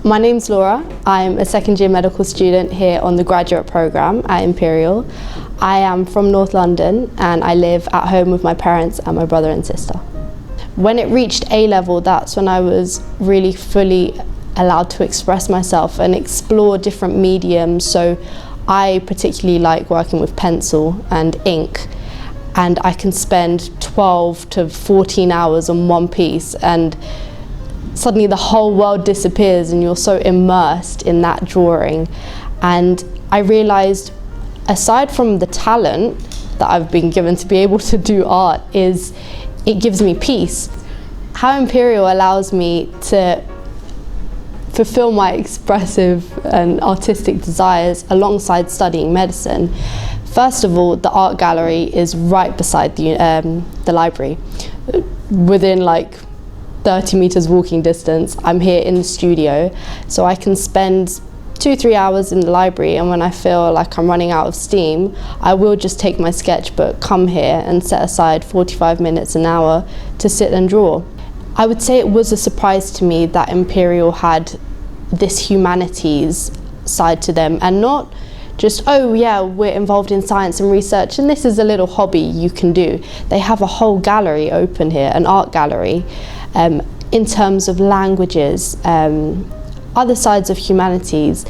My name's Laura. I'm a second year medical student here on the graduate programme at Imperial. I am from North London and I live at home with my parents and my brother and sister. When it reached A-level, that's when I was really fully allowed to express myself and explore different mediums. So I particularly like working with pencil and ink, and I can spend 12 to 14 hours on one piece, and suddenly the whole world disappears and you're so immersed in that drawing. And I realised, aside from the talent that I've been given to be able to do art, is it gives me peace. How Imperial allows me to fulfill my expressive and artistic desires alongside studying medicine. First of all, the art gallery is right beside the library. Within like 30 meters walking distance, I'm here in the studio, so I can spend 2-3 hours in the library, and when I feel like I'm running out of steam, I will just take my sketchbook, come here and set aside 45 minutes, an hour to sit and draw. I would say it was a surprise to me that Imperial had this humanities side to them, and not just, oh yeah, we're involved in science and research and this is a little hobby you can do. They have a whole gallery open here, an art gallery, in terms of languages, other sides of humanities.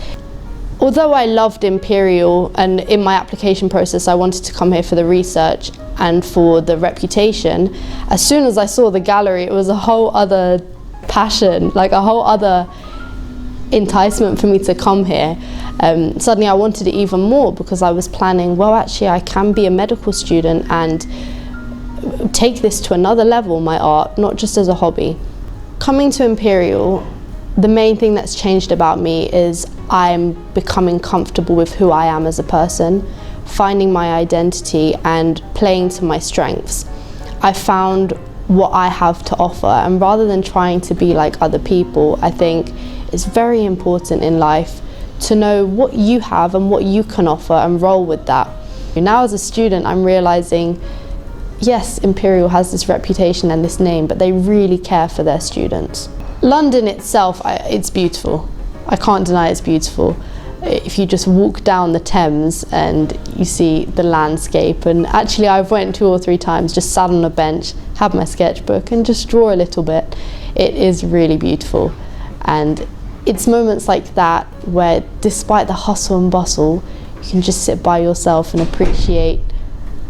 Although I loved Imperial, and in my application process I wanted to come here for the research and for the reputation, as soon as I saw the gallery it was a whole other passion, like a whole other enticement for me to come here. Suddenly I wanted it even more, because I was planning, well actually I can be a medical student and take this to another level, my art, not just as a hobby. Coming to Imperial, the main thing that's changed about me is I'm becoming comfortable with who I am as a person, finding my identity and playing to my strengths. I found what I have to offer, and rather than trying to be like other people, I think it's very important in life to know what you have and what you can offer and roll with that. Now as a student I'm realising, yes, Imperial has this reputation and this name, but they really care for their students. London itself, it's beautiful. I can't deny it's beautiful. If you just walk down the Thames and you see the landscape, and actually I've went 2 or 3 times, just sat on a bench, had my sketchbook and just draw a little bit. It is really beautiful, and it's moments like that where, despite the hustle and bustle, you can just sit by yourself and appreciate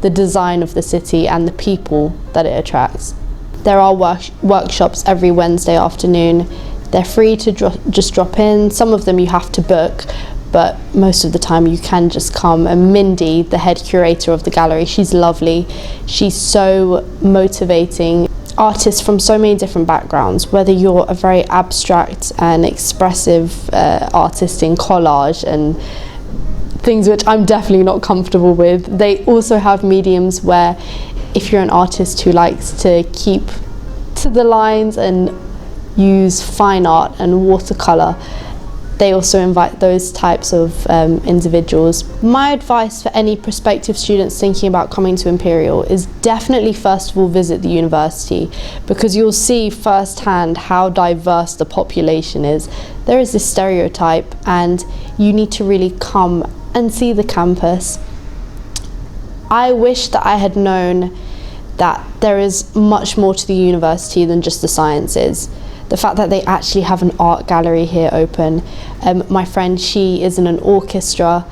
the design of the city and the people that it attracts. There are workshops every Wednesday afternoon. They're free to just drop in. Some of them you have to book, but most of the time you can just come. And Mindy, the head curator of the gallery, she's lovely. She's so motivating. Artists from so many different backgrounds, whether you're a very abstract and expressive artist in collage and things which I'm definitely not comfortable with. They also have mediums where, if you're an artist who likes to keep to the lines and use fine art and watercolour, they also invite those types of individuals. My advice for any prospective students thinking about coming to Imperial is definitely first of all visit the university, because you'll see firsthand how diverse the population is. There is this stereotype and you need to really come and see the campus. I wish that I had known that there is much more to the university than just the sciences. The fact that they actually have an art gallery here open. My friend, she is in an orchestra.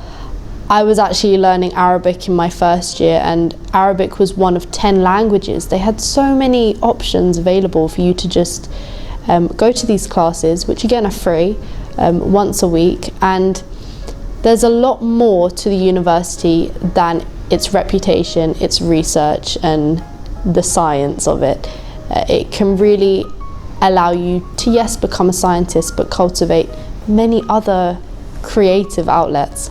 I was actually learning Arabic in my first year, and Arabic was one of 10 languages. They had so many options available for you to just go to these classes, which again are free, once a week. And there's a lot more to the university than its reputation, its research and the science of it. It can really allow you to, yes, become a scientist, but cultivate many other creative outlets.